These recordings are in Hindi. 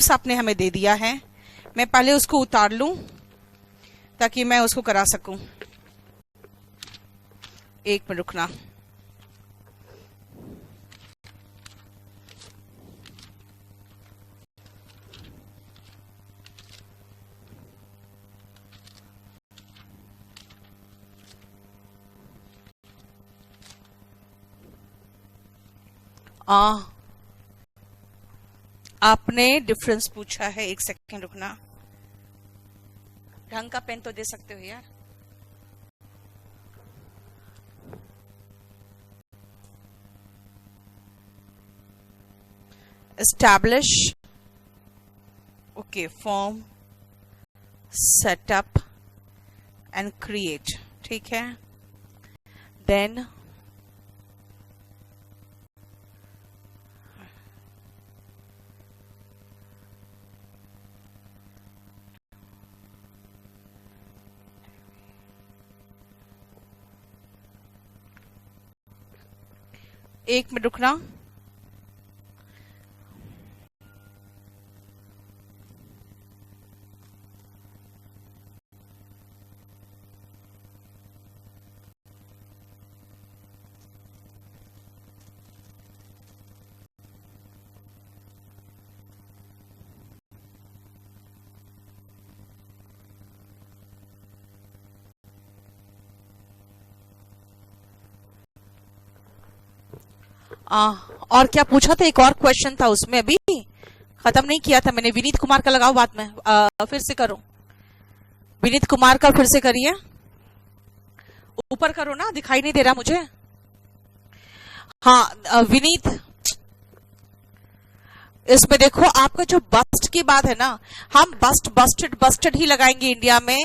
टिप्स आपने हमें दे दिया है, मैं पहले उसको उतार लूं ताकि मैं उसको करा सकूं। एक मिनट रुकना। आपने डिफरेंस पूछा है, एक सेकंड रुकना। ढंग का पेन तो दे सकते हो यार। Establish, okay, form, setup and create, ठीक है। देन एक मिनट रुकना। और क्या पूछा था? एक और क्वेश्चन था उसमें, अभी खत्म नहीं किया था मैंने। विनीत कुमार का लगाओ बाद में, फिर से करो। विनीत कुमार का फिर से करिए, ऊपर करो ना, दिखाई नहीं दे रहा मुझे। हाँ विनीत, इसमें देखो आपका जो बस्ट की बात है ना, हम बस्ट, बस्टेड, बस्टेड ही लगाएंगे इंडिया में।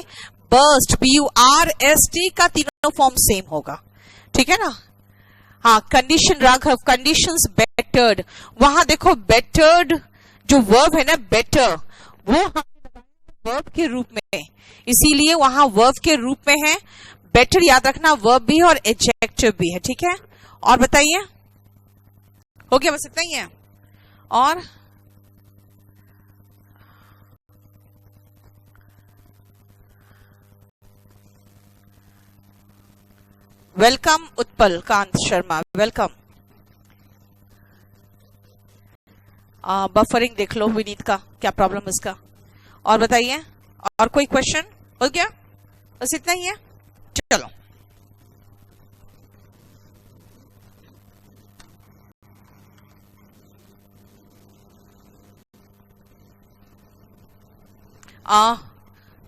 बस्ट, BURST का तीनों फॉर्म सेम होगा, ठीक है ना। हाँ, कंडीशन राघव, कंडीशंस बेटर्ड, वहां देखो बेटर्ड जो वर्ब है ना, बेटर, वो वर्ब के रूप में, इसीलिए वहां वर्ब के रूप में है। बेटर याद रखना, वर्ब भी है और एडजेक्टिव भी है, ठीक है। और बताइए, हो गया? बस इतना ही है। और welcome Utpal Kant Sharma, welcome. Buffering देख लो विनीत का, क्या प्रॉब्लम इसका। और बताइए, और कोई क्वेश्चन? हो गया? बस इतना ही है, चलो।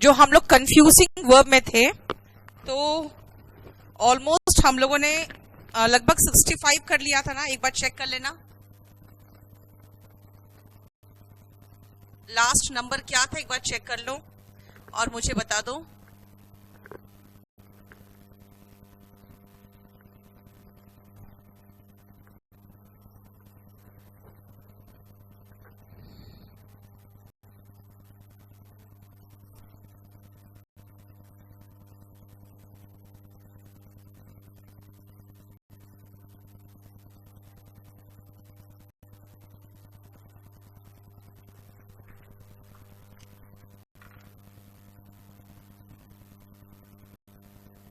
जो हम लोग कंफ्यूजिंग वर्ब में थे, तो ऑलमोस्ट हम लोगों ने लगभग 65 कर लिया था ना। एक बार चेक कर लेना, लास्ट नंबर क्या था, एक बार चेक कर लो और मुझे बता दो।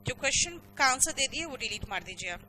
जो क्वेश्चन का आंसर दे दिए वो डिलीट मार दीजिए आप।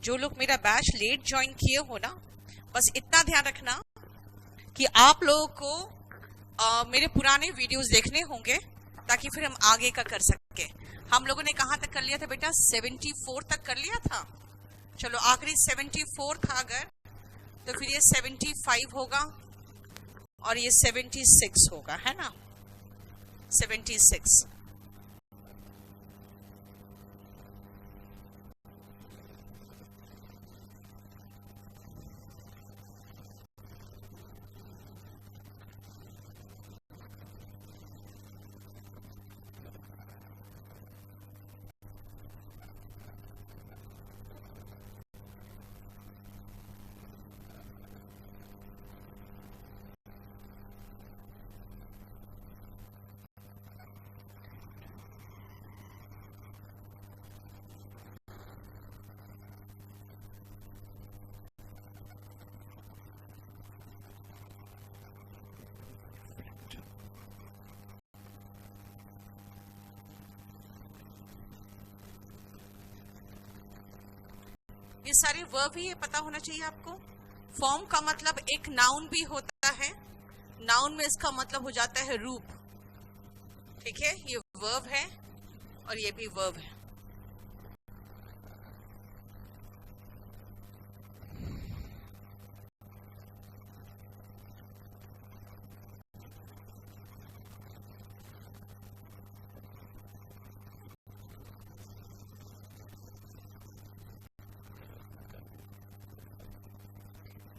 जो लोग मेरा बैच लेट ज्वाइन किए हो ना, बस इतना ध्यान रखना कि आप लोगों को मेरे पुराने वीडियोस देखने होंगे ताकि फिर हम आगे का कर सके। हम लोगों ने कहाँ तक कर लिया था बेटा? 74 तक कर लिया था। चलो आखिरी 74 था अगर, तो फिर ये 75 होगा और ये 76 होगा, है ना? 76। ये सारे वर्ब ही पता होना चाहिए आपको। फॉर्म का मतलब एक नाउन भी होता है, नाउन में इसका मतलब हो जाता है रूप। ठीक है, ये वर्ब है और ये भी वर्ब है।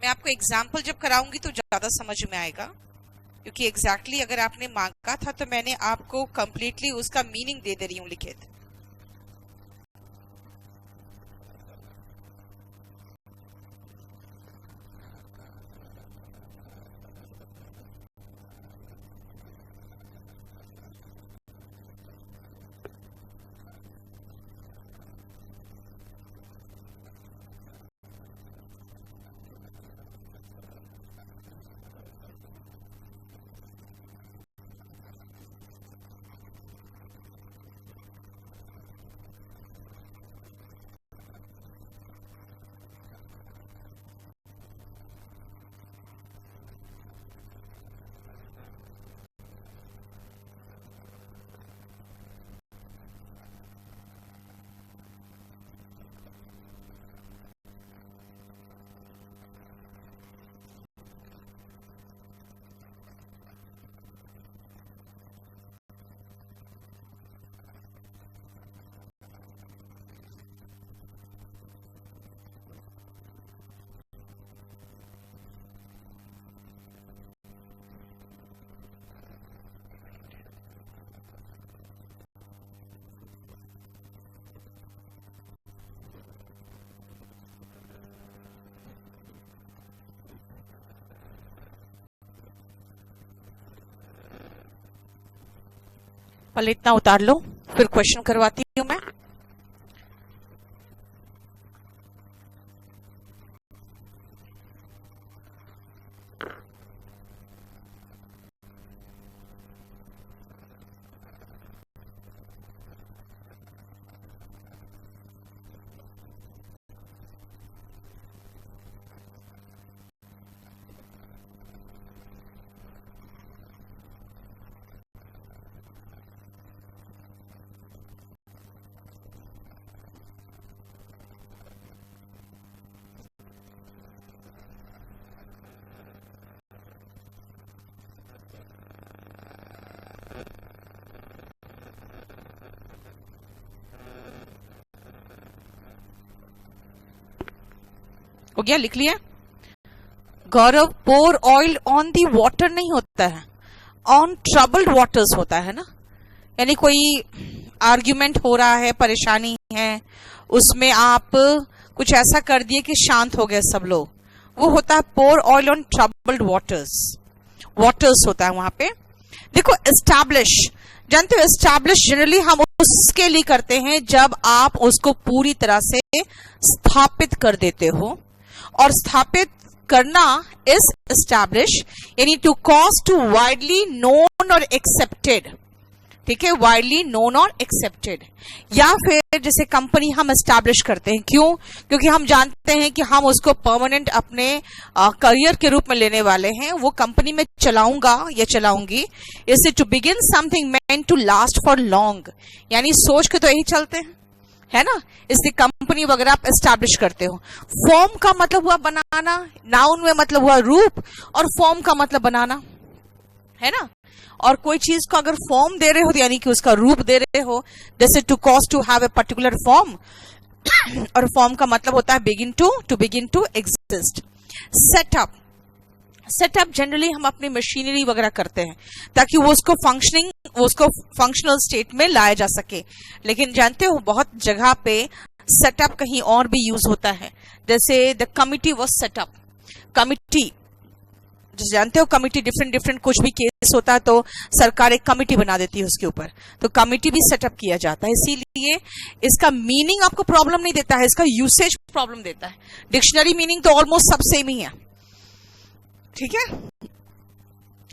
मैं आपको एग्जाम्पल जब कराऊंगी तो ज्यादा समझ में आएगा, क्योंकि एग्जैक्टली अगर आपने मांगा था तो मैंने आपको कंप्लीटली उसका मीनिंग दे रही हूं लिखित। पहले इतना उतार लो, फिर क्वेश्चन करवाती हूँ मैं। हो गया, लिख लिया? गौरव, पोर ऑयल ऑन दी वाटर नहीं होता है, ऑन ट्रबल्ड वाटर्स होता है ना। यानी कोई आर्ग्यूमेंट हो रहा है, परेशानी है, उसमें आप कुछ ऐसा कर दिए कि शांत हो गए सब लोग, वो होता है pour oil on troubled waters. Waters होता है वहां पे। देखो एस्टैब्लिश, जानते हो एस्टैब्लिश जनरली हम उसके लिए करते हैं जब आप उसको पूरी तरह से स्थापित कर देते हो। और स्थापित करना इज एस्टैब्लिश, यानी to cause to widely known और एक्सेप्टेड। ठीक है, वाइडली नोन और एक्सेप्टेड। या फिर जैसे कंपनी हम एस्टैब्लिश करते हैं, क्यों? क्योंकि हम जानते हैं कि हम उसको परमानेंट अपने करियर के रूप में लेने वाले हैं, वो कंपनी में चलाऊंगा या चलाऊंगी। इसे to begin something meant to last for long, यानी सोच के तो यही चलते हैं, है ना, इसलिए कंपनी वगैरह आप एस्टैब्लिश करते हो। फॉर्म का मतलब हुआ बनाना, नाउन में मतलब हुआ रूप, और फॉर्म का मतलब बनाना, है ना। और कोई चीज को अगर फॉर्म दे रहे हो यानी कि उसका रूप दे रहे हो, जैसे to cause to have a particular form, और फॉर्म का मतलब होता है to begin to exist. Setup, setup generally हम अपनी मशीनरी वगैरह करते हैं ताकि वो उसको फंक्शनल स्टेट में लाया जा सके। लेकिन जानते हो बहुत जगह पे सेटअप कहीं और भी यूज होता है, जैसे the committee was setup. Committee जैसे जानते हो, कमिटी डिफरेंट कुछ भी केस होता है तो सरकार एक कमिटी बना देती है उसके ऊपर, तो कमिटी भी सेटअप किया जाता है। इसीलिए इसका मीनिंग आपको प्रॉब्लम नहीं देता है, इसका यूसेज प्रॉब्लम देता है। डिक्शनरी मीनिंग तो ऑलमोस्ट सब सेम ही है, ठीक है।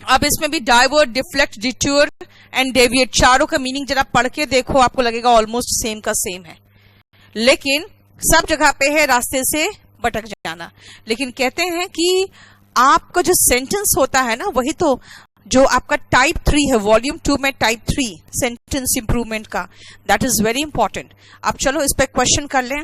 अब इसमें भी डाइवर्ट, डिफ्लेक्ट, डिट्यूर एंड डेविएट, चारों का मीनिंग जरा पढ़ के देखो, आपको लगेगा ऑलमोस्ट सेम का सेम है, लेकिन सब जगह पे है रास्ते से भटक जाना। लेकिन कहते हैं कि आपका जो सेंटेंस होता है ना, वही तो जो आपका टाइप 3 है, वॉल्यूम 2 में टाइप 3 सेंटेंस इंप्रूवमेंट का, दैट इज वेरी इंपॉर्टेंट। अब चलो इस पर क्वेश्चन कर लें।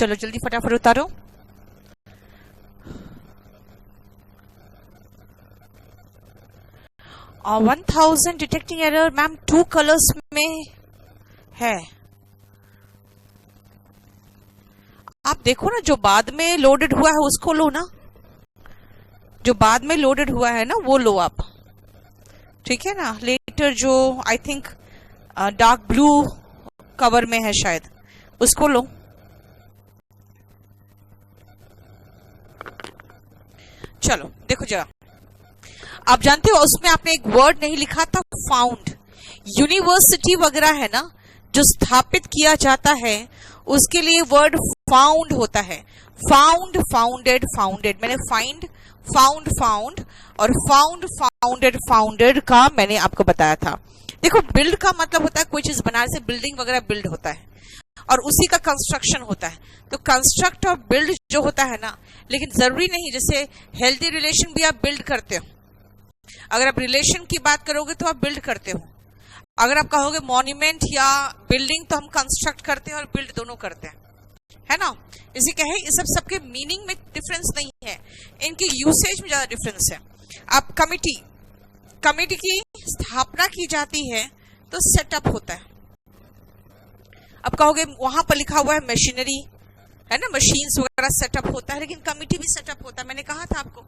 चलो जल्दी फटाफट उतारो। और 1000 डिटेक्टिंग एरर मैम 2 कलर्स में है। आप देखो ना, जो बाद में लोडेड हुआ है उसको लो ना, जो बाद में लोडेड हुआ है ना वो लो आप, ठीक है ना। लेटर जो I think dark blue cover में है शायद, उसको लो। चलो देखो जरा, आप जानते हो उसमें आपने एक वर्ड नहीं लिखा था, फाउंड। यूनिवर्सिटी वगैरह है ना, जो स्थापित किया जाता है उसके लिए वर्ड फाउंड होता है। Found, founded, founded. मैंने फाइंड, फाउंड, फाउंड और फाउंड, फाउंडेड, फाउंडेड का मैंने आपको बताया था। देखो, बिल्ड का मतलब होता है कोई चीज बनाने से, बिल्डिंग वगैरह बिल्ड होता है और उसी का कंस्ट्रक्शन होता है। तो कंस्ट्रक्ट और बिल्ड जो होता है ना, लेकिन जरूरी नहीं, जैसे हेल्दी रिलेशन भी आप बिल्ड करते हो। अगर आप रिलेशन की बात करोगे तो आप बिल्ड करते हो। अगर आप कहोगे मॉन्यूमेंट या बिल्डिंग, तो हम कंस्ट्रक्ट करते हैं और बिल्ड दोनों करते हैं, है ना। इसी कहे इस सबके मीनिंग में डिफरेंस नहीं है, इनके यूसेज में ज्यादा डिफरेंस है। अब कमिटी की स्थापना की जाती है तो सेटअप होता है। अब कहोगे वहां पर लिखा हुआ है मशीनरी, है ना, मशीन्स वगैरह सेटअप होता है, लेकिन कमिटी भी सेटअप होता है। मैंने कहा था आपको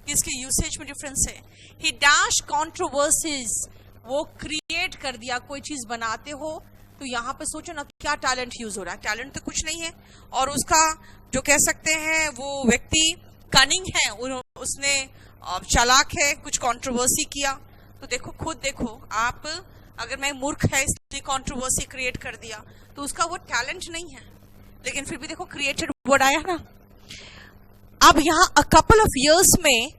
कि इसके यूसेज में डिफरेंस है। ही डैश कंट्रोवर्सीज, वो क्रिएट कर दिया। कोई चीज बनाते हो तो यहाँ पे सोचो ना क्या टैलेंट यूज हो रहा है। टैलेंट तो कुछ नहीं है, और उसका जो कह सकते हैं वो व्यक्ति कनिंग है, उसने चालाक है, कुछ कंट्रोवर्सी किया। तो देखो, खुद देखो आप, अगर मैं मूर्ख है इसलिए कंट्रोवर्सी क्रिएट कर दिया तो उसका वो टैलेंट नहीं है, लेकिन फिर भी देखो क्रिएटेड वर्ड आया ना। अब यहाँ अ कपल ऑफ इयर्स में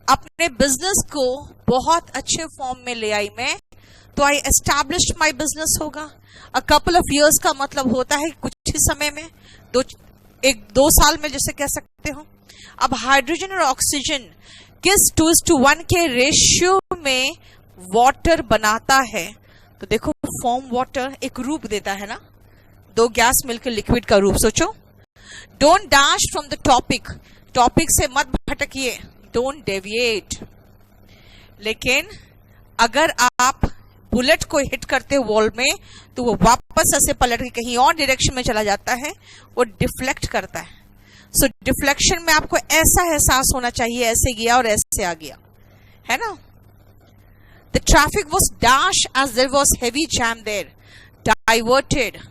अपने बिजनेस को बहुत अच्छे फॉर्म में ले आई मैं, तो आई एस्टैब्लिश्ड माय बिजनेस होगा। अ कपल ऑफ इयर्स का मतलब होता है कुछ ही समय में, 2 साल में जैसे कह सकते हो। अब हाइड्रोजन और ऑक्सीजन किस 2:1 के रेशियो में वाटर बनाता है, तो देखो फॉर्म वाटर एक रूप देता है ना, 2 गैस मिलकर लिक्विड का रूप। सोचो, don't dash from the topic, topic से मत भटकिए, डोंट डेविएट। लेकिन अगर आप बुलेट को हिट करते हो वॉल में, तो वो वापस ऐसे पलट के कहीं और डायरेक्शन में चला जाता है, वो डिफ्लेक्ट करता है। सो डिफ्लेक्शन में आपको ऐसा एहसास होना चाहिए, ऐसे गया और ऐसे आ गया, है ना। The traffic was dash as there was heavy jam there, diverted.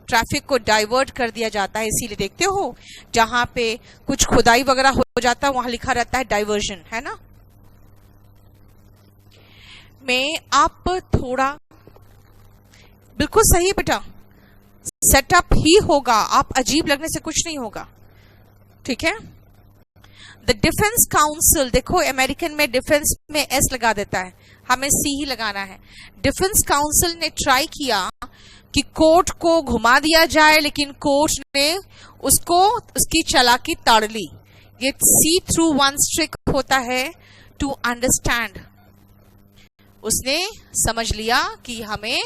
Traffic को डाइवर्ट कर दिया जाता है, इसीलिए देखते हो जहां पे कुछ खुदाई वगैरह हो जाता है वहां लिखा रहता है डाइवर्जन, है ना। में आप थोड़ा, बिल्कुल सही बेटा, सेटअप ही होगा, आप अजीब लगने से कुछ नहीं होगा, ठीक है। द डिफेंस काउंसिल, देखो अमेरिकन में डिफेंस में एस लगा देता है, हमें सी ही लगाना है। डिफेंस काउंसिल ने ट्राई किया कि कोर्ट को घुमा दिया जाए, लेकिन कोर्ट ने उसकी चालाकी ताड़ ली। ये सी थ्रू वन ट्रिक होता है टू अंडरस्टैंड। उसने समझ लिया कि हमें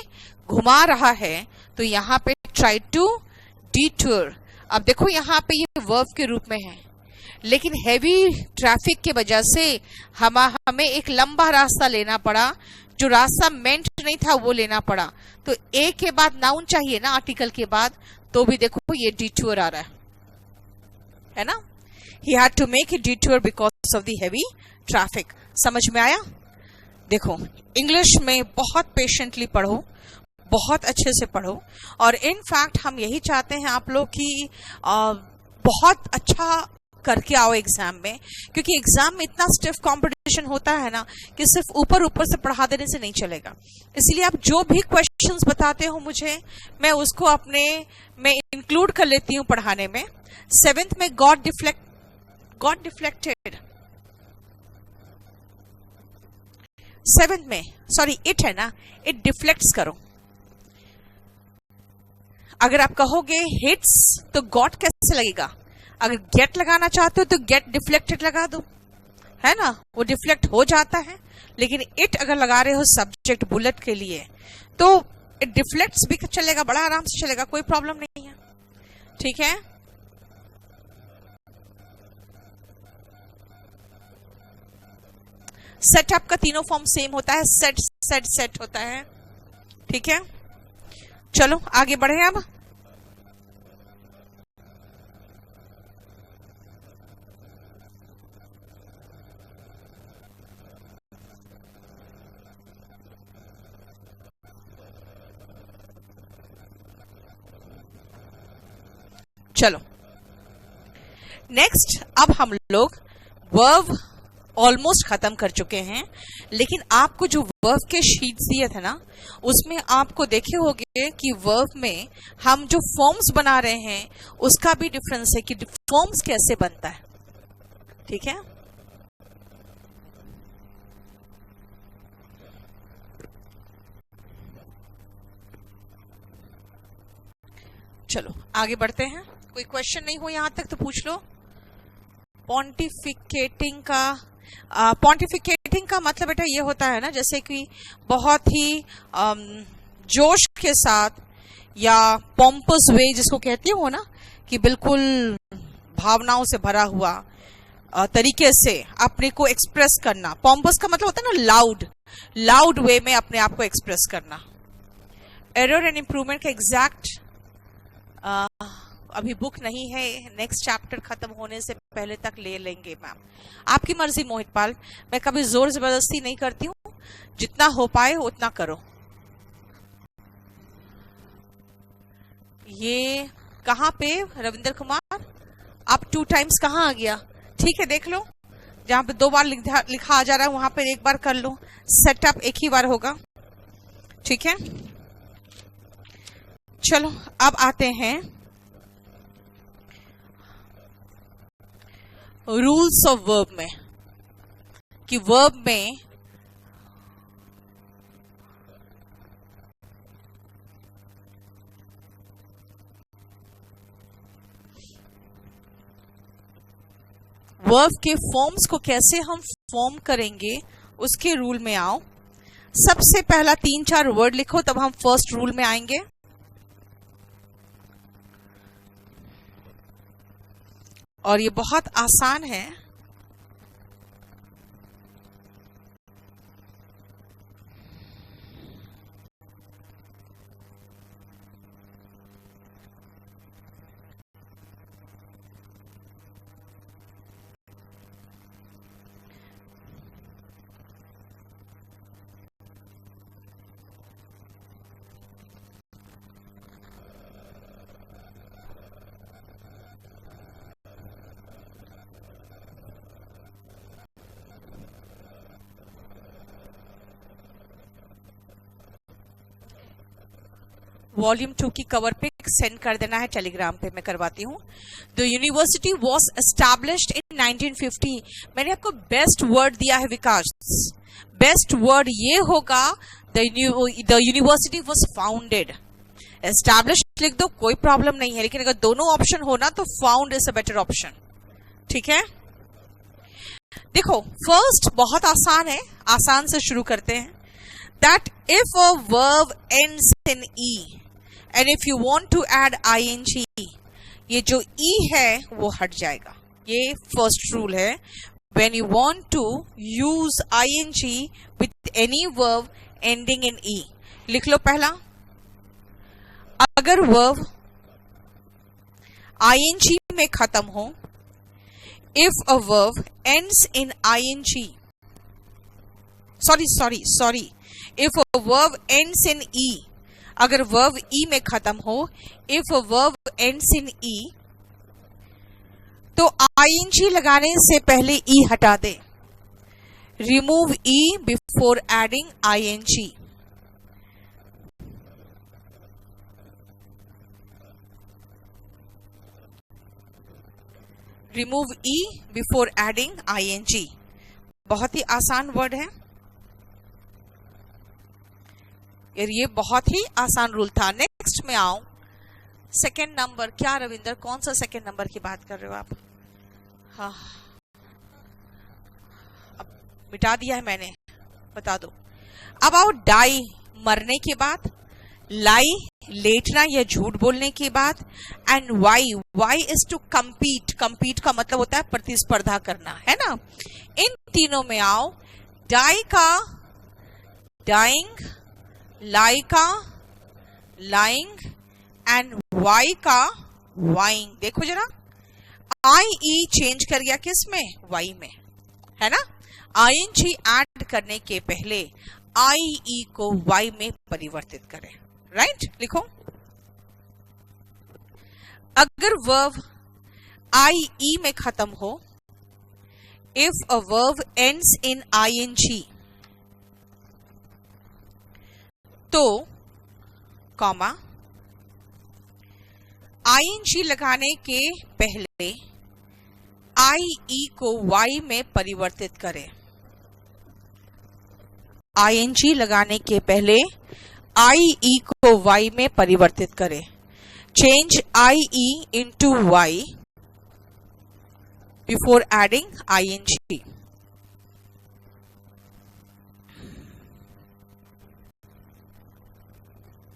घुमा रहा है, तो यहाँ पे ट्राई टू डिटूर। अब देखो यहाँ पे ये वर्ब के रूप में है, लेकिन हैवी ट्रैफिक के वजह से हमें एक लंबा रास्ता लेना पड़ा, जो रास्ता मेंट नहीं था वो लेना पड़ा। तो ए के बाद नाउन चाहिए ना आर्टिकल के बाद, तो भी देखो ये डिटूर आ रहा है ना। He had to make a detour because of the heavy traffic. समझ में आया? देखो, इंग्लिश में बहुत पेशेंटली पढ़ो, बहुत अच्छे से पढ़ो, और इनफैक्ट हम यही चाहते हैं आप लोग कि बहुत अच्छा करके आओ एग्जाम में, क्योंकि एग्जाम में इतना स्टिफ कंपटीशन होता है ना कि सिर्फ ऊपर ऊपर से पढ़ा देने से नहीं चलेगा। इसलिए आप जो भी क्वेश्चंस बताते हो मुझे, मैं उसको मैं इंक्लूड कर लेती हूँ पढ़ाने में। 7th में गॉड डिफ्लेक्टेड, 7th में, सॉरी इट है ना, इट डिफ्लेक्ट्स करो। अगर आप कहोगे हिट्स तो गॉट कैसे लगेगा? अगर गेट लगाना चाहते हो तो गेट डिफ्लेक्टेड लगा दो, है ना, वो डिफ्लेक्ट हो जाता है। लेकिन इट अगर लगा रहे हो सब्जेक्ट बुलेट के लिए, तो इट डिफ्लेक्ट्स भी चलेगा, बड़ा आराम से चलेगा, कोई प्रॉब्लम नहीं है, ठीक है, सेटअप का तीनों फॉर्म सेम होता है, सेट सेट सेट होता है। ठीक है, चलो आगे बढ़े अब। चलो नेक्स्ट, अब हम लोग वर्ब ऑलमोस्ट खत्म कर चुके हैं, लेकिन आपको जो वर्ब के शीट्स दिए थे ना, उसमें आपको देखे होंगे कि वर्ब में हम जो फॉर्म्स बना रहे हैं उसका भी डिफरेंस है कि फॉर्म्स कैसे बनता है। ठीक है, चलो आगे बढ़ते हैं। कोई क्वेश्चन नहीं हो यहां तक तो पूछ लो। पॉन्टिफिकेटिंग का मतलब बेटा ये होता है ना, जैसे कि बहुत ही जोश के साथ या पॉम्पस वे जिसको कहते हो ना, कि बिल्कुल भावनाओं से भरा हुआ तरीके से अपने को एक्सप्रेस करना। पॉम्पस का मतलब होता है ना लाउड वे में अपने आप को एक्सप्रेस करना। एरर एंड इंप्रूवमेंट का एग्जैक्ट अभी बुक नहीं है, नेक्स्ट चैप्टर खत्म होने से पहले तक ले लेंगे मैम, आपकी मर्जी मोहित पाल। मैं कभी जोर जबरदस्ती नहीं करती हूँ, जितना हो पाए उतना करो। ये कहाँ पे रविंद्र कुमार, आप 2 टाइम्स कहाँ आ गया? ठीक है, देख लो, जहां पे 2 बार लिखा आ जा रहा है वहां पे 1 बार कर लो। सेटअप एक ही बार होगा। ठीक है, चलो अब आते हैं रूल्स ऑफ वर्ब में, कि वर्ब में वर्ब के फॉर्म्स को कैसे हम फॉर्म करेंगे उसके रूल में आओ। सबसे पहला 3-4 वर्ड लिखो, तब हम फर्स्ट रूल में आएंगे। और ये बहुत आसान है। वॉल्यूम 2 की कवर पे सेंड कर देना है, टेलीग्राम पे मैं करवाती हूँ। The university was established in 1950। मैंने आपको बेस्ट वर्ड दिया है विकास, बेस्ट वर्ड ये होगा the university was founded. Established लिख दो, कोई प्रॉब्लम नहीं है, लेकिन अगर दोनों ऑप्शन हो ना तो found is a better option. ठीक है, देखो फर्स्ट बहुत आसान है, आसान से शुरू करते हैं। That if a verb ends in E and if you want to add ing, ये जो e है वो हट जाएगा। ये फर्स्ट रूल है। when you want to use ing with any verb ending in e, लिख लो पहला, अगर verb ing में खत्म हो, if a verb ends in ing, sorry, if a verb ends in e, अगर वर्ब ई में खत्म हो, if verb ends in E, तो आईएनजी लगाने से पहले ई हटा दे। Remove E before adding ING. Remove E before adding ING, बहुत ही आसान वर्ड है यार, ये बहुत ही आसान रूल था। नेक्स्ट में आओ, सेकेंड नंबर। क्या रविंदर, कौन सा सेकेंड नंबर की बात कर रहे हो आप? हाँ, अब मिटा दिया है मैंने, बता दो। अब आओ डाई, मरने के बाद, लाई लेटना या झूठ बोलने की बात, and why is to compete, compete का मतलब होता है प्रतिस्पर्धा करना, है ना। इन तीनों में आओ, डाई का डाइंग, लाई का लाइंग, एंड वाई का वाइंग। देखो जरा, आई ई चेंज कर गया किस में, वाई में, है ना। आईएनजी ऐड करने के पहले आई ई को वाई में परिवर्तित करें, राइट। लिखो, अगर वर्ब आई ई में खत्म हो, if a verb ends in ING, तो कॉमा आईएनजी लगाने के पहले आई ई को वाई में परिवर्तित करें। आईएनजी लगाने के पहले आई ई को वाई में परिवर्तित करें। Change I E into Y before adding ING.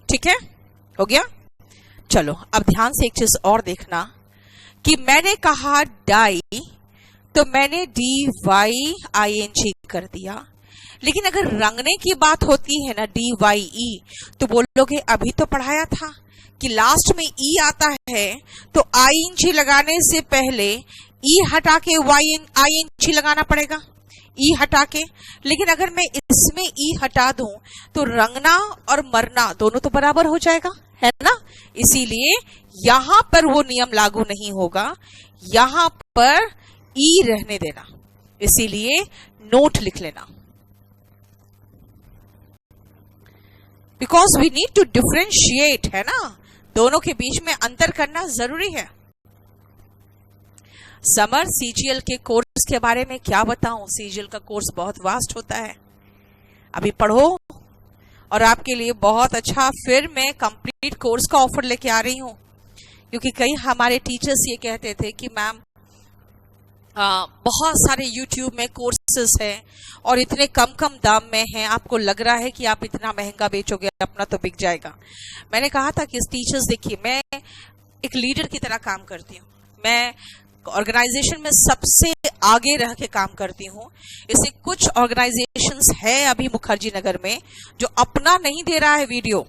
ठीक है, हो गया। चलो अब ध्यान से एक चीज और देखना कि मैंने कहा डाई, तो मैंने D Y I N G कर दिया, लेकिन अगर रंगने की बात होती है ना, डी वाई ई, तो बोलोगे अभी तो पढ़ाया था कि लास्ट में ई आता है तो आई एन जी लगाने से पहले ई हटा के वाई आई एन जी लगाना पड़ेगा, ई हटा के। लेकिन अगर मैं इसमें ई हटा दूं तो रंगना और मरना दोनों तो बराबर हो जाएगा, है ना। इसीलिए यहां पर वो नियम लागू नहीं होगा, यहां पर ई रहने देना। इसीलिए नोट लिख लेना, because we need to differentiate, है ना, दोनों के बीच में अंतर करना जरूरी है। समर सीजीएल के कोर्स के बारे में क्या बताऊं, सीजीएल का कोर्स बहुत वास्ट होता है, अभी पढ़ो और आपके लिए बहुत अच्छा। फिर मैं कंप्लीट कोर्स का ऑफर लेके आ रही हूं, क्योंकि कई हमारे टीचर्स ये कहते थे कि मैम बहुत सारे यूट्यूब में कोर्सेज हैं और इतने कम कम दाम में हैं, आपको लग रहा है कि आप इतना महंगा बेचोगे, अपना तो बिक जाएगा। मैंने कहा था कि टीचर्स देखिए, मैं एक लीडर की तरह काम करती हूँ, मैं ऑर्गेनाइजेशन में सबसे आगे रह के काम करती हूँ। इसे कुछ ऑर्गेनाइजेशंस है अभी मुखर्जी नगर में जो अपना नहीं दे रहा है वीडियो,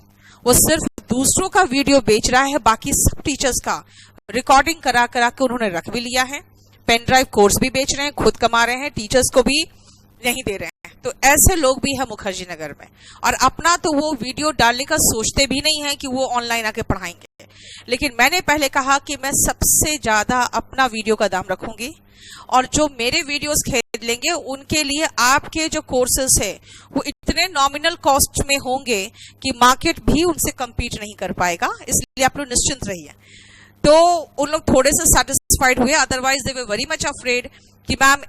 वो सिर्फ दूसरों का वीडियो बेच रहा है, बाकी सब टीचर्स का रिकॉर्डिंग करा करा के उन्होंने रख भी लिया है, पेन ड्राइव कोर्स भी बेच रहे हैं, खुद कमा रहे हैं, टीचर्स को भी नहीं दे रहे हैं। तो ऐसे लोग भी हैं मुखर्जी नगर में, और अपना तो वो वीडियो डालने का सोचते भी नहीं है कि वो ऑनलाइन आके पढ़ाएंगे। लेकिन मैंने पहले कहा कि मैं सबसे ज्यादा अपना वीडियो का दाम रखूंगी, और जो मेरे वीडियोस खरीद लेंगे उनके लिए आपके जो कोर्सेज है वो इतने नॉमिनल कॉस्ट में होंगे कि मार्केट भी उनसे कम्पीट नहीं कर पाएगा। इसलिए आप लोग निश्चिंत रहिए। तो उन लोग थोड़े से सेटिस्फाइड हुए, otherwise they were very much afraid कि मैम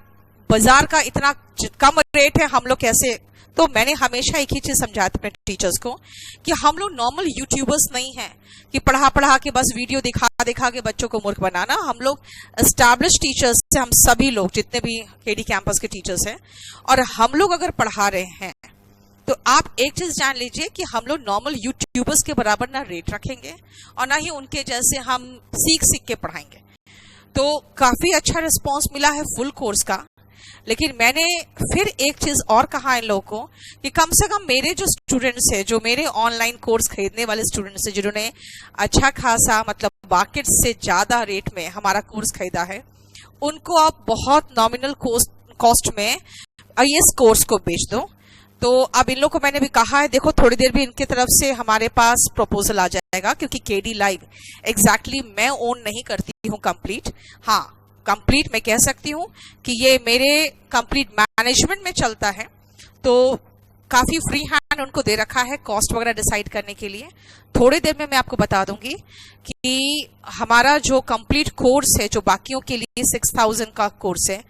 बाजार का इतना कम रेट है, हम लोग कैसे। तो मैंने हमेशा एक ही चीज समझाया अपने टीचर्स को कि हम लोग नॉर्मल यूट्यूबर्स नहीं हैं कि पढ़ा पढ़ा के बस वीडियो दिखा दिखा के बच्चों को मूर्ख बनाना। हम लोग एस्टैब्लिश टीचर्स से, हम सभी लोग जितने भी केडी कैंपस के टीचर्स हैं, और हम लोग अगर पढ़ा रहे हैं तो आप एक चीज जान लीजिए कि हम लोग नॉर्मल यूट्यूबर्स के बराबर ना रेट रखेंगे और ना ही उनके जैसे हम सीख सीख के पढ़ाएंगे। तो काफी अच्छा रिस्पॉन्स मिला है फुल कोर्स का। लेकिन मैंने फिर एक चीज और कहा इन लोगों को कि कम से कम मेरे जो स्टूडेंट्स हैं, जो मेरे ऑनलाइन कोर्स खरीदने वाले स्टूडेंट्स हैं, जिन्होंने अच्छा खासा मतलब मार्केट से ज्यादा रेट में हमारा कोर्स खरीदा है, उनको आप बहुत नॉमिनल कॉस्ट में इस कोर्स को बेच दो। तो अब इन लोगों को मैंने भी कहा है, देखो थोड़ी देर भी इनकी तरफ से हमारे पास प्रपोजल आ जाएगा, क्योंकि केडी लाइव एग्जैक्टली मैं ओन नहीं करती हूँ कंप्लीट। हाँ, कंप्लीट मैं कह सकती हूँ कि ये मेरे कंप्लीट मैनेजमेंट में चलता है, तो काफी फ्री हैंड उनको दे रखा है कॉस्ट वगैरह डिसाइड करने के लिए। थोड़ी देर में मैं आपको बता दूंगी कि हमारा जो कंप्लीट कोर्स है, जो बाकियों के लिए 6000 का कोर्स है,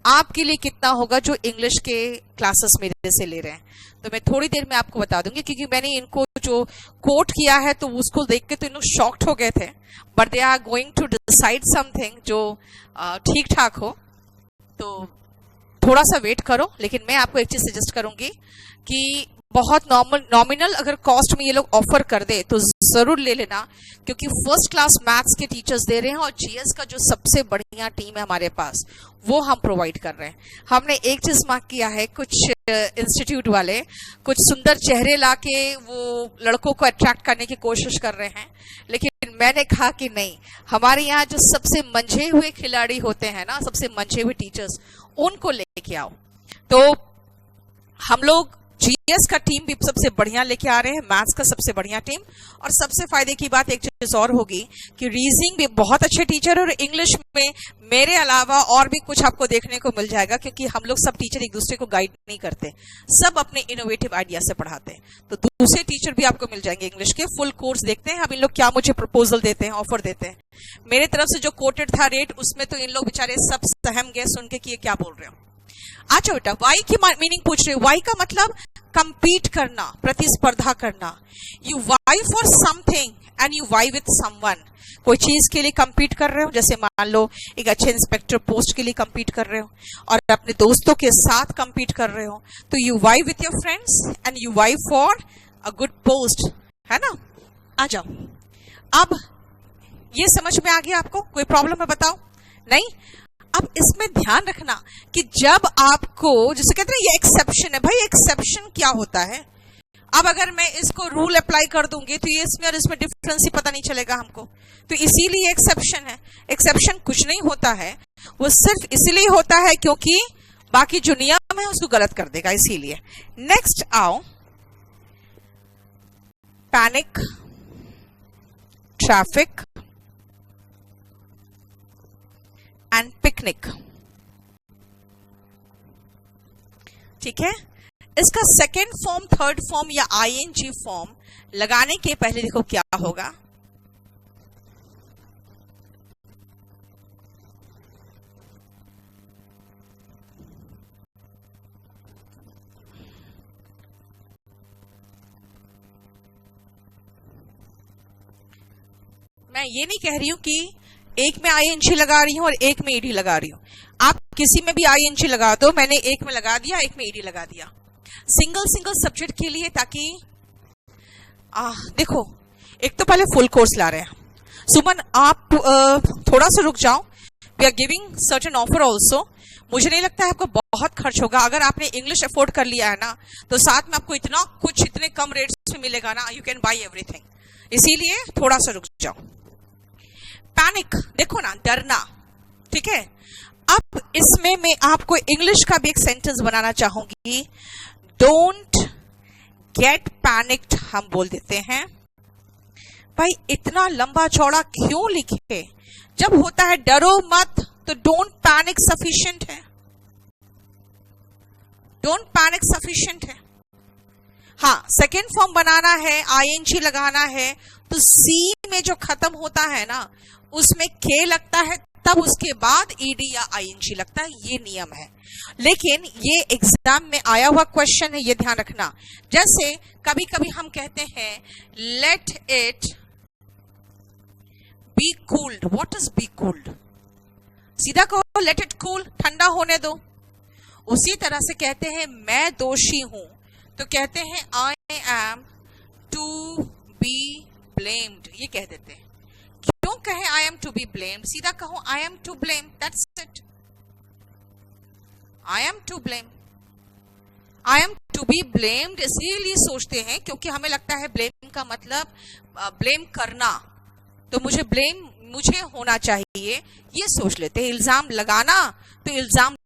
आपके लिए कितना होगा जो इंग्लिश के क्लासेस मेरे से ले रहे हैं। तो मैं थोड़ी देर में आपको बता दूंगी, क्योंकि मैंने इनको जो कोट किया है तो उसको देख के तो इन लोग शॉक्ड हो गए थे, but they are going to decide something जो ठीक ठाक हो। तो थोड़ा सा वेट करो, लेकिन मैं आपको एक चीज सजेस्ट करूंगी कि बहुत नॉमिनल अगर कॉस्ट में ये लोग ऑफर कर दे तो जरूर ले लेना, क्योंकि फर्स्ट क्लास मैथ्स के टीचर्स दे रहे हैं और जीएस का जो सबसे बढ़िया टीम है हमारे पास वो हम प्रोवाइड कर रहे हैं। हमने एक चीज मार्क किया है, कुछ इंस्टीट्यूट वाले कुछ सुंदर चेहरे लाके वो लड़कों को अट्रैक्ट करने की कोशिश कर रहे हैं, लेकिन मैंने कहा कि नहीं, हमारे यहाँ जो सबसे मंझे हुए खिलाड़ी होते हैं ना, सबसे मंझे हुए टीचर्स, उनको लेके आओ। तो हम लोग जीएस का टीम भी सबसे बढ़िया लेके आ रहे हैं, मैथ्स का सबसे बढ़िया टीम, और सबसे फायदे की बात एक चीज और होगी कि रीजनिंग भी बहुत अच्छे टीचर, और इंग्लिश में मेरे अलावा और भी कुछ आपको देखने को मिल जाएगा, क्योंकि हम लोग सब टीचर एक दूसरे को गाइड नहीं करते, सब अपने इनोवेटिव आइडिया से पढ़ाते हैं। तो दूसरे टीचर भी आपको मिल जाएंगे इंग्लिश के, फुल कोर्स देखते हैं अब इन लोग क्या मुझे प्रपोजल देते हैं, ऑफर देते हैं। मेरे तरफ से जो कोटेड था रेट, उसमें तो इन लोग बेचारे सब सहम गए सुन के कि ये क्या बोल रहे हो। अच्छा बेटा, वाई की मीनिंग पूछ रहे हो। वाई का मतलब कंपीट करना, प्रतिस्पर्धा करना। You vie for something and you vie with someone. कोई चीज के लिए कंपीट कर रहे हो, जैसे मान लो एक अच्छे इंस्पेक्टर पोस्ट के लिए कंपीट कर रहे हो और अपने दोस्तों के साथ कंपीट कर रहे हो, तो you vie with your friends and you vie for a good post, है ना। आ जाओ, अब ये समझ में आ गया आपको? कोई प्रॉब्लम है बताओ? नहीं। अब इसमें ध्यान रखना कि जब आपको, जैसे कहते हैं ये एक्सेप्शन है, भाई एक्सेप्शन क्या होता है? अब अगर मैं इसको रूल अप्लाई कर दूंगी तो ये इसमें और इसमें डिफरेंस ही पता नहीं चलेगा हमको, तो इसीलिए एक्सेप्शन है। एक्सेप्शन कुछ नहीं होता है, वो सिर्फ इसीलिए होता है क्योंकि बाकी जो नियम है उसको गलत कर देगा, इसीलिए। नेक्स्ट आओ, पैनिक, ट्रैफिक एंड पिकनिक। ठीक है, इसका सेकेंड फॉर्म, थर्ड फॉर्म या आईएनजी फॉर्म लगाने के पहले देखो क्या होगा। मैं ये नहीं कह रही हूं कि एक में आईएनजी लगा रही हूं और एक में ईडी लगा रही हूं। आप किसी में भी आईएनजी लगा दो, मैंने एक में लगा दिया, एक में ईडी लगा दिया, सिंगल सब्जेक्ट के लिए, ताकि देखो, एक तो पहले फुल कोर्स ला रहे हैं। सुमन आप थोड़ा सा रुक जाओ, we are giving certain offer also. मुझे नहीं लगता है आपको बहुत खर्च होगा। अगर आपने इंग्लिश अफोर्ड कर लिया है ना, तो साथ में आपको इतना कुछ इतने कम रेट्स में मिलेगा ना, यू कैन बाई एवरीथिंग। इसीलिए थोड़ा सा रुक जाओ। पैनिक, देखो ना, डरना, ठीक है। अब इसमें मैं आपको इंग्लिश का भी एक सेंटेंस बनाना चाहूंगी। डोंट गेट पैनिक्ड हम बोल देते हैं। भाई इतना लंबा चौड़ा क्यों लिखे? जब होता है डरो मत, तो डोंट पैनिक सफिशिएंट है। डोंट पैनिक सफिशिएंट है। हाँ, सेकेंड फॉर्म बनाना है, आईएनजी लगाना है, तो सी में जो खत्म होता है ना, उसमें के लगता है, तब उसके बाद ईडी या आईएनजी लगता है, ये नियम है। लेकिन ये एग्जाम में आया हुआ क्वेश्चन है, ये ध्यान रखना। जैसे कभी कभी हम कहते हैं let it be cooled. What is be cooled? सीधा कहो लेट इट कूल, ठंडा होने दो। उसी तरह से कहते हैं मैं दोषी हूं, तो कहते हैं I am to be blamed, ये कह देते हैं। क्यों कहे I am to be blamed? सीधा कहो I am to blame, that's it. I am to blame, I am to be blamed इसीलिए सोचते हैं क्योंकि हमें लगता है ब्लेम का मतलब ब्लेम करना, तो मुझे होना चाहिए, ये सोच लेते हैं। इल्जाम लगाना, तो इल्जाम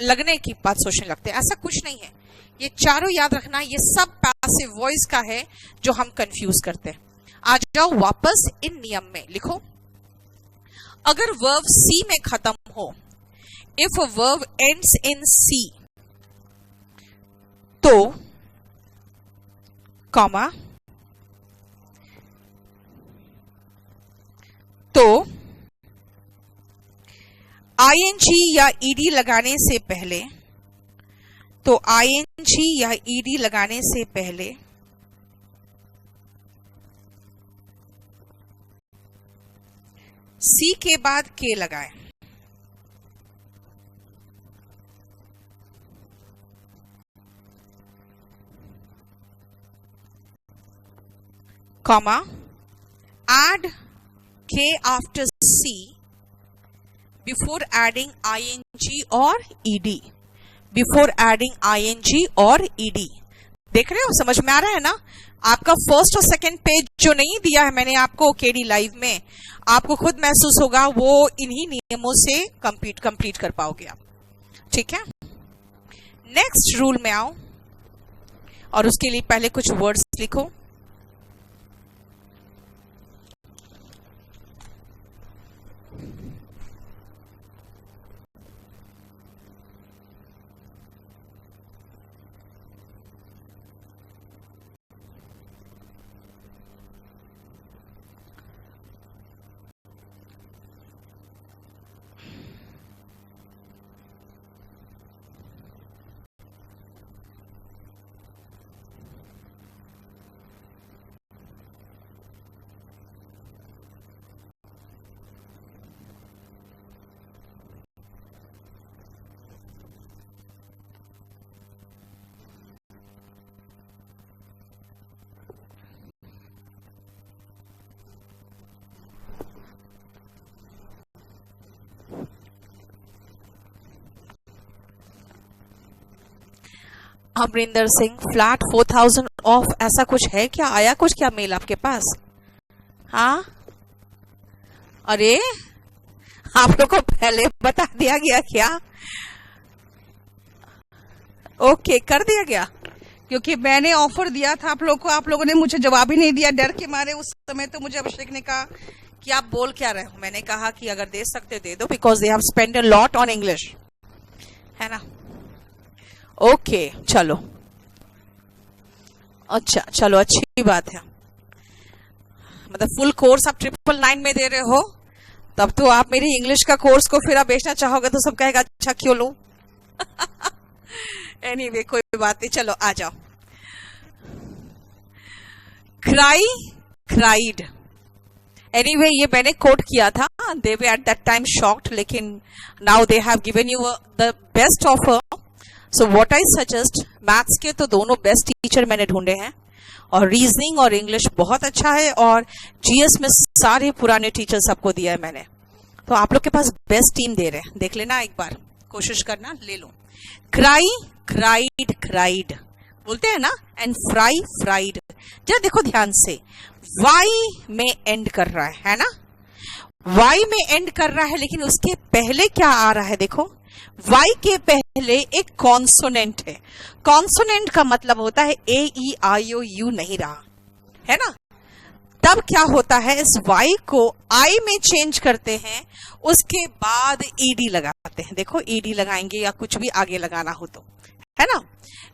लगने की बात सोचने लगते हैं। ऐसा कुछ नहीं है। ये चारों याद रखना, ये सब पैसिव वॉइस का है जो हम कंफ्यूज करते हैं। आ जाओ वापस इन नियम में, लिखो। अगर वर्ब सी में खत्म हो, if a verb ends in C, तो कॉमा, तो आईएनजी या ईडी लगाने से पहले, तो आईएनजी या ईडी लगाने से पहले सी के बाद के लगाएं। comma, add K after C before adding ing or ed. Before adding ing or ed. देख रहे हो, समझ में आ रहा है ना? आपका फर्स्ट और सेकंड पेज जो नहीं दिया है मैंने आपको केडी लाइव में, आपको खुद महसूस होगा वो इन्हीं नियमों से कंप्लीट कर पाओगे आप. ठीक है, नेक्स्ट रूल में आओ और उसके लिए पहले कुछ वर्ड्स लिखो. अमरिंदर सिंह, फ्लैट 4000 ऑफ, ऐसा कुछ है क्या? आया कुछ क्या मेल आपके पास? हाँ, अरे आप लोग को पहले बता दिया गया क्या? ओके, कर दिया गया, क्योंकि मैंने ऑफर दिया था आप लोग को, आप लोगों ने मुझे जवाब ही नहीं दिया डर के मारे. उस समय तो मुझे अभिषेक ने कहा कि आप बोल क्या रहे हो. मैंने कहा कि अगर दे सकते दे दो, because they have spend a lot on English, है ना? ओके, चलो, अच्छा चलो, अच्छी बात है. मतलब फुल कोर्स आप 999 में दे रहे हो, तब तो आप मेरी इंग्लिश का कोर्स को फिर आप बेचना चाहोगे तो सब कहेगा अच्छा क्यों लो. एनीवे, कोई बात नहीं, चलो आ जाओ. Cry, cried. एनीवे, ये मैंने कोट किया था. They were at that time shocked, लेकिन now they have given you the best offer. So what I suggest, maths के तो दोनों बेस्ट टीचर मैंने ढूंढे हैं, और रीजनिंग और इंग्लिश बहुत अच्छा है, और जीएस में सारे पुराने टीचर्स आपको दिया है मैंने. तो आप लोग के पास बेस्ट टीम दे रहे हैं, देख लेना एक बार, कोशिश करना, ले लो. क्राई, क्राइड, क्राइड बोलते हैं ना, एंड फ्राई, फ्राइड. जरा देखो ध्यान से, वाई में एंड कर रहा है ना? वाई में एंड कर रहा है, लेकिन उसके पहले क्या आ रहा है? देखो, वाई के पहले एक कॉन्सोनेंट है. कॉन्सोनेंट का मतलब होता है ए ई आई ओ यू नहीं रहा, है ना? तब क्या होता है, इस वाई को आई में चेंज करते हैं, उसके बाद ईडी लगाते हैं. देखो, ईडी लगाएंगे या कुछ भी आगे लगाना हो तो, है ना?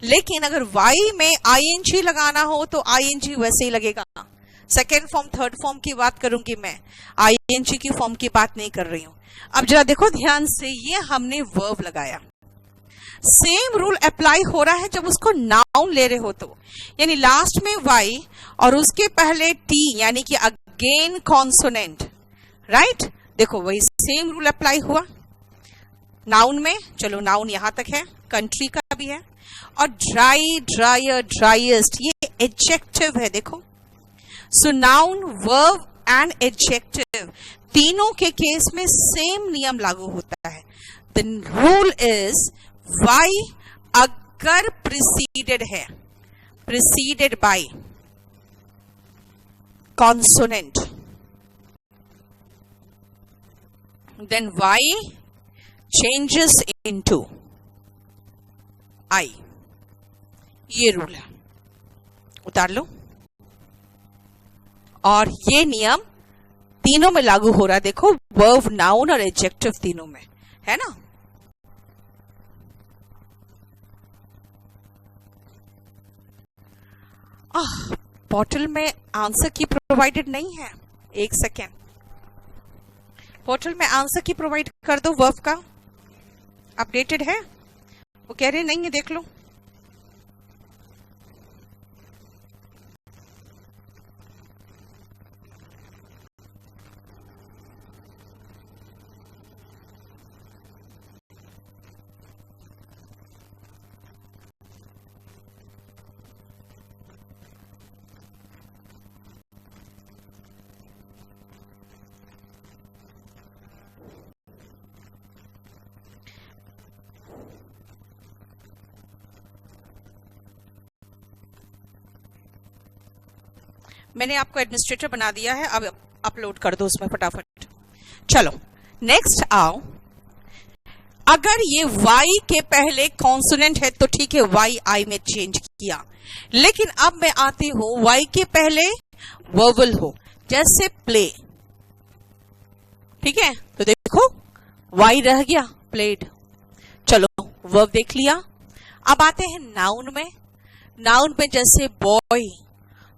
लेकिन अगर वाई में आईएनजी लगाना हो तो आईएनजी वैसे ही लगेगा. सेकेंड फॉर्म, थर्ड फॉर्म की बात करूंगी मैं, आईएनजी की फॉर्म की बात नहीं कर रही हूं. अब जरा देखो ध्यान से, ये हमने वर्ब लगाया. सेम रूल अप्लाई हो रहा है जब उसको नाउन ले रहे हो तो, यानी लास्ट में वाई और उसके पहले टी, यानी कि अगेन कॉन्सोनेंट, राइट? देखो, वही सेम रूल अप्लाई हुआ नाउन में. चलो, नाउन यहां तक है, कंट्री का भी है. और ड्राई, ड्रायर, ड्राइएस्ट, ये एडजेक्टिव है. देखो, so noun, verb and adjective तीनों के केस में सेम नियम लागू होता है. द रूल इज, वाई अगर प्रिसीडेड है, preceded by consonant, then Y changes into I. ये रूल है, उतार लो. और ये नियम तीनों में लागू हो रहा है. देखो, वर्ब, नाउन और एडजेक्टिव तीनों में, है ना? पोर्टल में आंसर की प्रोवाइडेड नहीं है. एक सेकेंड, पोर्टल में आंसर की प्रोवाइड कर दो. वर्ब का अपडेटेड है? वो कह रहे नहीं है, देख लो. मैंने आपको एडमिनिस्ट्रेटर बना दिया है, अब अपलोड कर दो उसमें फटाफट। चलो नेक्स्ट आओ। अगर ये y के पहले कॉन्सोनेंट है तो ठीक है, y I में चेंज किया, लेकिन अब मैं आती हूं y के पहले वर्बल हो, जैसे प्ले, ठीक है, तो देखो y रह गया प्लेड। चलो वर्ब देख लिया। अब आते हैं नाउन में। नाउन में जैसे बॉय,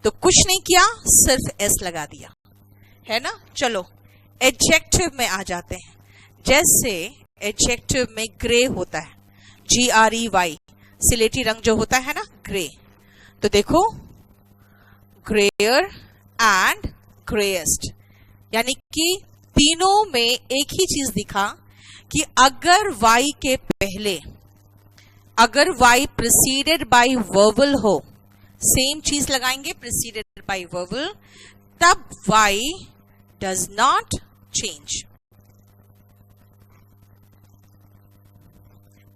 तो कुछ नहीं किया, सिर्फ एस लगा दिया, है ना। चलो एडजेक्टिव में आ जाते हैं। जैसे एडजेक्टिव में ग्रे होता है, GREY, सिलेटी रंग जो होता है ना, ग्रे। तो देखो ग्रेयर एंड ग्रेएस्ट, यानी कि तीनों में एक ही चीज दिखा कि अगर y के पहले, अगर y प्रिसीडेड बाय वर्बल हो, सेम चीज लगाएंगे, प्रिसीडेड बाय वर्बल, तब y does not change.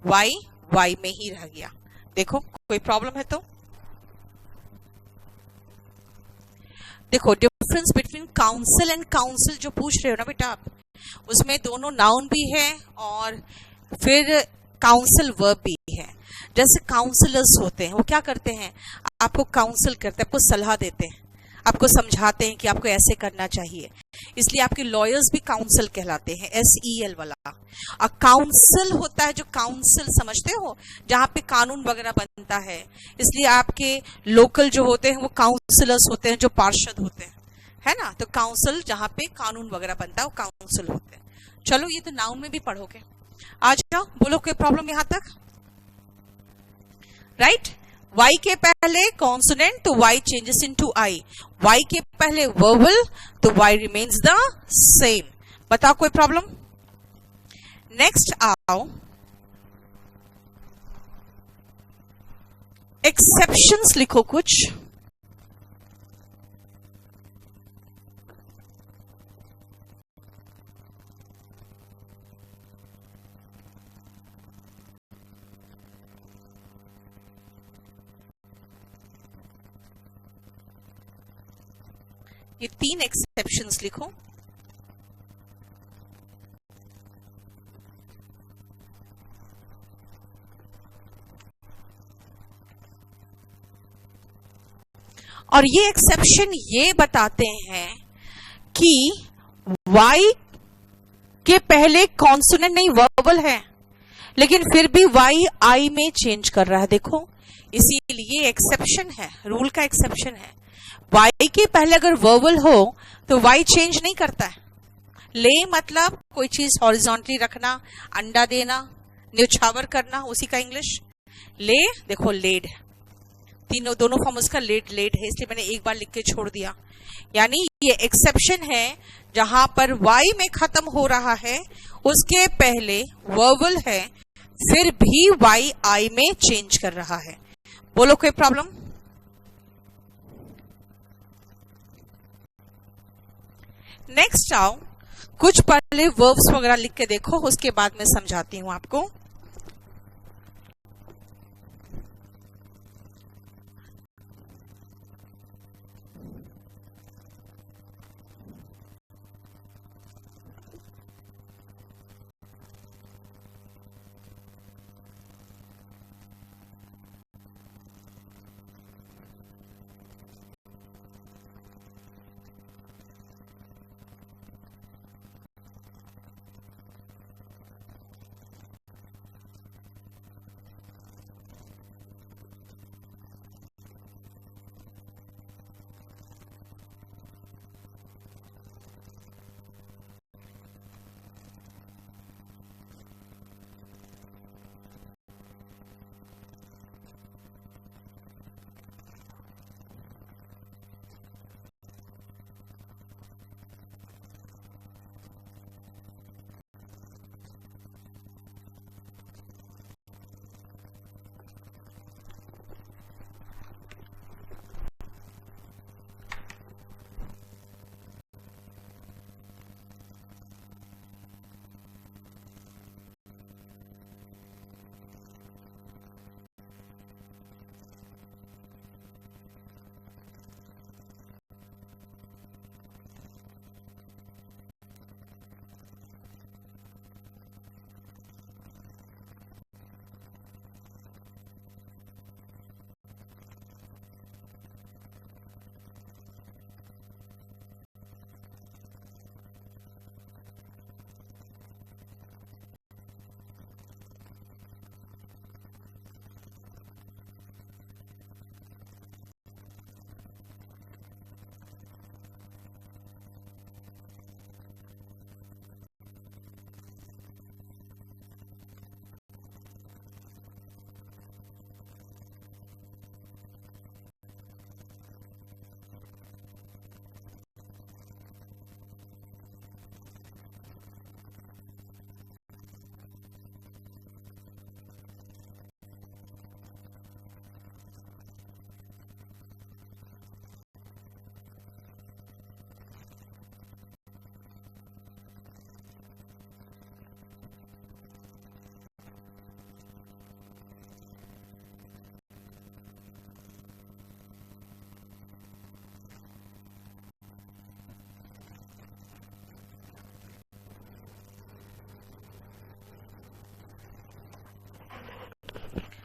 y में ही रह गया। देखो कोई प्रॉब्लम है तो देखो, difference between council and council जो पूछ रहे हो ना बेटा आप, उसमें दोनों नाउन भी है और फिर काउंसिल वर्ब भी है। जैसे काउंसलर्स होते हैं, वो क्या करते हैं, आपको काउंसिल करते हैं, आपको सलाह देते हैं, आपको समझाते हैं कि आपको ऐसे करना चाहिए। इसलिए आपके लॉयर्स भी काउंसिल कहलाते हैं, SEL वाला। और काउंसिल होता है जो काउंसिल समझते हो, जहां पे कानून वगैरह बनता है, इसलिए आपके लोकल जो होते हैं वो काउंसिलर्स होते हैं, जो पार्षद होते हैं, है ना। तो काउंसिल जहां पे कानून वगैरह बनता है वो काउंसिल होते हैं। चलो ये तो नाउन में भी पढ़ोगे। आ जाओ, बोलो कोई प्रॉब्लम यहां तक, राइट। y के पहले कॉन्सोनेंट तो y changes into I, y के पहले वर्बल तो y रिमेन्स द सेम। बताओ कोई प्रॉब्लम। नेक्स्ट आओ, एक्सेप्शंस लिखो कुछ। ये 3 एक्सेप्शंस लिखो। और ये एक्सेप्शन ये बताते हैं कि y के पहले कॉन्सोनेंट नहीं वर्बल है, लेकिन फिर भी y I में चेंज कर रहा है। देखो इसीलिए एक्सेप्शन है, रूल का एक्सेप्शन है। y के पहले अगर वर्बल हो तो y चेंज नहीं करता है। ले मतलब कोई चीज हॉरिजॉन्टली रखना, अंडा देना, न्यौछावर करना, उसी का इंग्लिश। ले देखो लेड, तीनों दोनों फॉर्म उसका लेड लेड है, इसलिए मैंने एक बार लिख के छोड़ दिया। यानी ये एक्सेप्शन है जहां पर y में खत्म हो रहा है, उसके पहले वर्बल है, फिर भी y I में चेंज कर रहा है। बोलो कोई प्रॉब्लम। नेक्स्ट आओ, कुछ पहले वर्ब्स वगैरह लिख के देखो, उसके बाद मैं समझाती हूं आपको।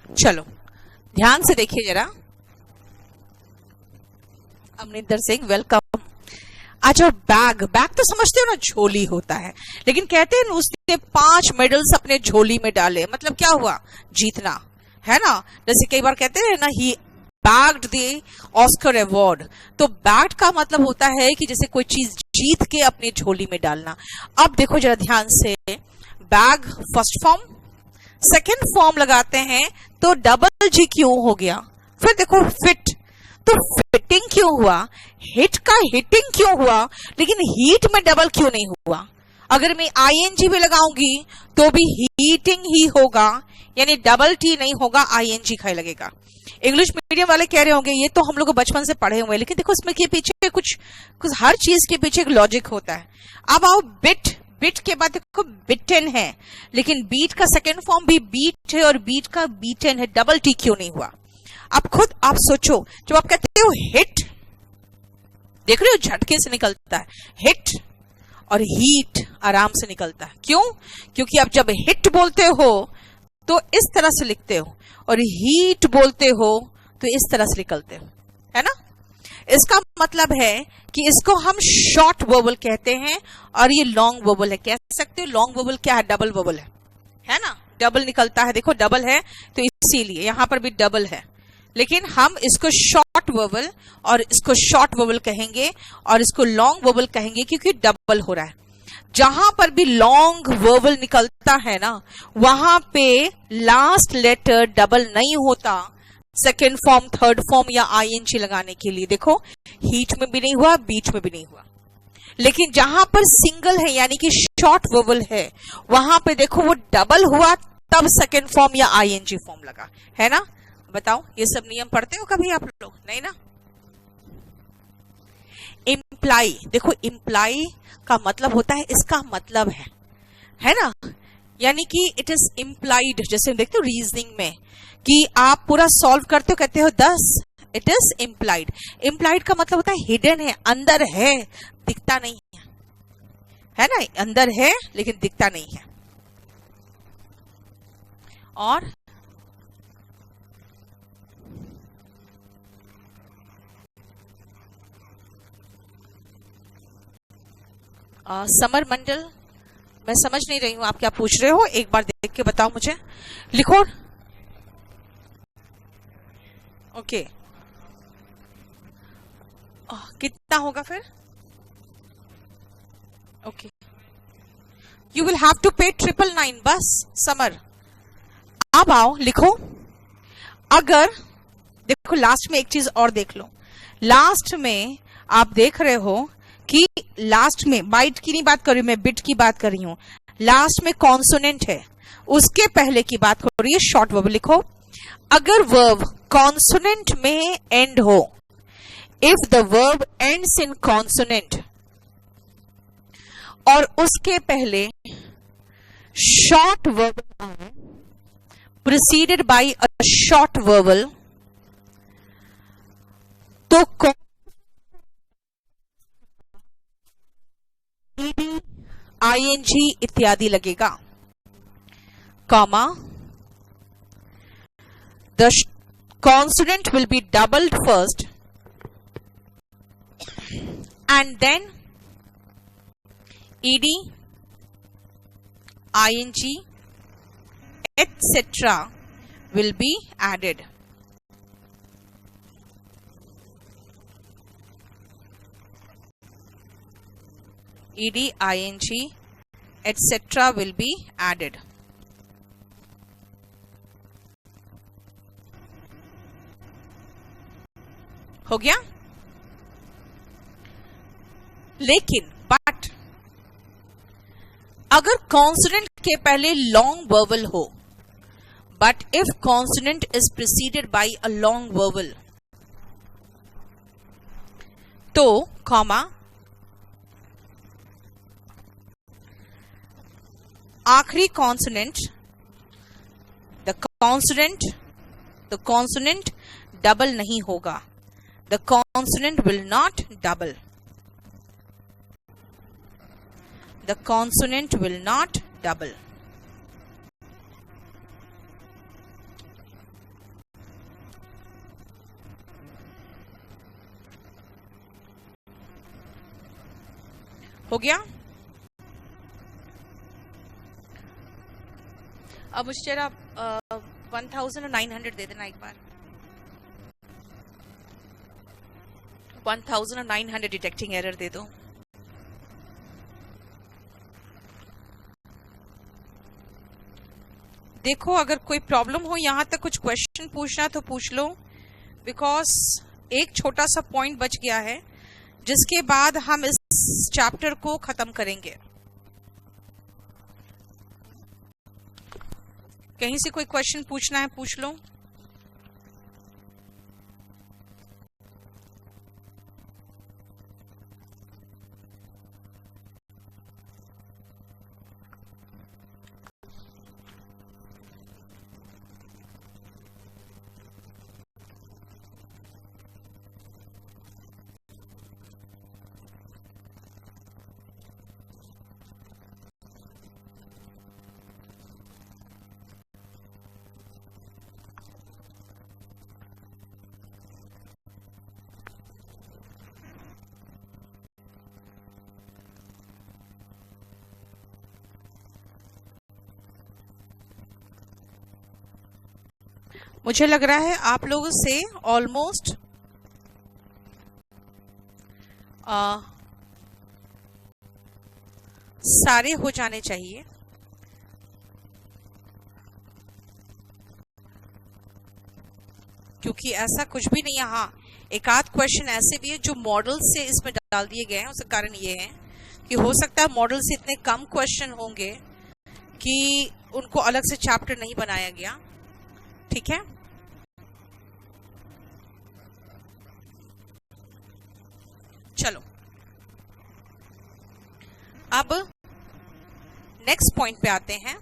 चलो ध्यान से देखिए जरा। अमरिंदर सिंह वेलकम। अच्छा, बैग, बैग तो समझते हो ना, झोली होता है, लेकिन कहते हैं उसने 5 मेडल्स अपने झोली में डाले, मतलब क्या हुआ? जीतना, है ना। जैसे कई बार कहते हैं ना, ही बैग्ड द ऑस्कर अवार्ड। तो बैग्ड का मतलब होता है कि जैसे कोई चीज जीत के अपनी झोली में डालना। अब देखो जरा ध्यान से, bag first form, second form लगाते हैं तो डबल जी क्यों हो गया? फिर देखो फिट, तो फिटिंग क्यों हुआ? हिट का हिटिंग क्यों हुआ? लेकिन हीट में डबल क्यों नहीं हुआ? अगर मैं आईएनजी भी लगाऊंगी तो भी हीटिंग ही होगा, यानी डबल टी नहीं होगा, आईएनजी का ही लगेगा। इंग्लिश मीडियम वाले कह रहे होंगे ये तो हम लोग बचपन से पढ़े हुए हैं, लेकिन देखो इसमें के पीछे कुछ हर चीज के पीछे एक लॉजिक होता है। अब आओ बिट, बिट के बाद देखो बिटन है, लेकिन बीट का सेकेंड फॉर्म भी बीट है और बीट का बीटन है, डबल टी क्यों नहीं हुआ? अब खुद आप सोचो, जब आप कहते हो हिट, देख रहे हो झटके से निकलता है हिट, और हीट आराम से निकलता है। क्यों? क्योंकि आप जब हिट बोलते हो तो इस तरह से लिखते हो, और हीट बोलते हो तो इस तरह से निकलते हो, है ना। इसका मतलब है कि इसको हम शॉर्ट वोवल कहते हैं और ये लॉन्ग वोवल है। कह सकते हो लॉन्ग वोवल क्या है? डबल वोवल है ना, डबल निकलता है, देखो डबल है तो इसीलिए यहां पर भी डबल है, लेकिन हम इसको शॉर्ट वोवल और इसको शॉर्ट वोवल कहेंगे और इसको लॉन्ग वोवल कहेंगे, क्योंकि डबल हो रहा है। जहां पर भी लॉन्ग वोवल निकलता है ना, वहां पे लास्ट लेटर डबल नहीं होता, सेकेंड फॉर्म, थर्ड फॉर्म या आईएनजी लगाने के लिए। देखो हीट में भी नहीं हुआ, बीच में भी नहीं हुआ, लेकिन जहां पर सिंगल है यानी कि शॉर्ट वोवल है, वहां पे देखो वो डबल हुआ, तब सेकेंड फॉर्म या आईएनजी फॉर्म लगा, है ना। बताओ ये सब नियम पढ़ते हो कभी आप लोग? नहीं ना। इम्प्लाई, देखो इम्प्लाई का मतलब होता है, इसका मतलब है ना, यानी कि इट इज इम्प्लाइड। जैसे देखते हो रीजनिंग में कि आप पूरा सॉल्व करते हो, कहते हो 10, इट इज इम्प्लाइड। इम्प्लाइड का मतलब होता है हिडन है, अंदर है, दिखता नहीं है ना, अंदर है लेकिन दिखता नहीं है। और समर मंडल, मैं समझ नहीं रही हूं आप क्या पूछ रहे हो, एक बार देख के बताओ मुझे, लिखो। ओके, कितना होगा फिर? Okay, you will have to pay 999 बस समर। अब आओ लिखो, अगर देखो लास्ट में एक चीज और देख लो, लास्ट में आप देख रहे हो कि लास्ट में बाइट की नहीं बात कर रही हूं मैं, बिट की बात कर रही हूं। लास्ट में कॉन्सोनेंट है, उसके पहले की बात हो रही है शॉर्ट वर्ब। लिखो, अगर वर्ब कॉन्सोनेंट में एंड हो, if the verb ends in consonant और उसके पहले short verb preceded by a short verbal, तो आईएनजी इत्यादि लगेगा, comma, the consonant will be doubled first and then ed, ing, etc. will be added. ed, ing, etc. will be added. हो गया? लेकिन बट अगर कॉन्सोनेंट के पहले लॉन्ग वर्बल हो, but if consonant is preceded by a long verbal, तो कॉमा, आखिरी कॉन्सोनेंट, द कॉन्सोनेंट डबल नहीं होगा, the consonant will not double. The consonant will not double. हो गया। अब मुझे जरा 1900 दे देना एक बार। 1900 डिटेक्टिंग एरर दे दो। देखो अगर कोई प्रॉब्लम हो यहां तक कुछ क्वेश्चन पूछना तो पूछ लो, बिकॉज एक छोटा सा पॉइंट बच गया है जिसके बाद हम इस चैप्टर को खत्म करेंगे। कहीं से कोई क्वेश्चन पूछना है पूछ लो। मुझे लग रहा है आप लोगों से ऑलमोस्ट सारे हो जाने चाहिए। क्योंकि ऐसा कुछ भी नहीं है। हाँ, एक आध क्वेश्चन ऐसे भी है जो मॉडल से इसमें डाल दिए गए हैं। उसका कारण ये है कि हो सकता है मॉडल से इतने कम क्वेश्चन होंगे कि उनको अलग से चैप्टर नहीं बनाया गया। ठीक है, चलो अब नेक्स्ट पॉइंट पे आते हैं।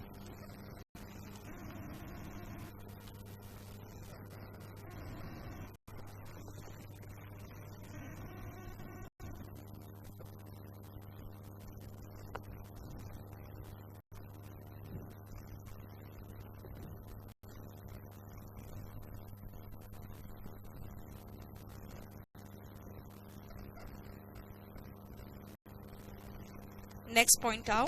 नेक्स्ट पॉइंट आओ।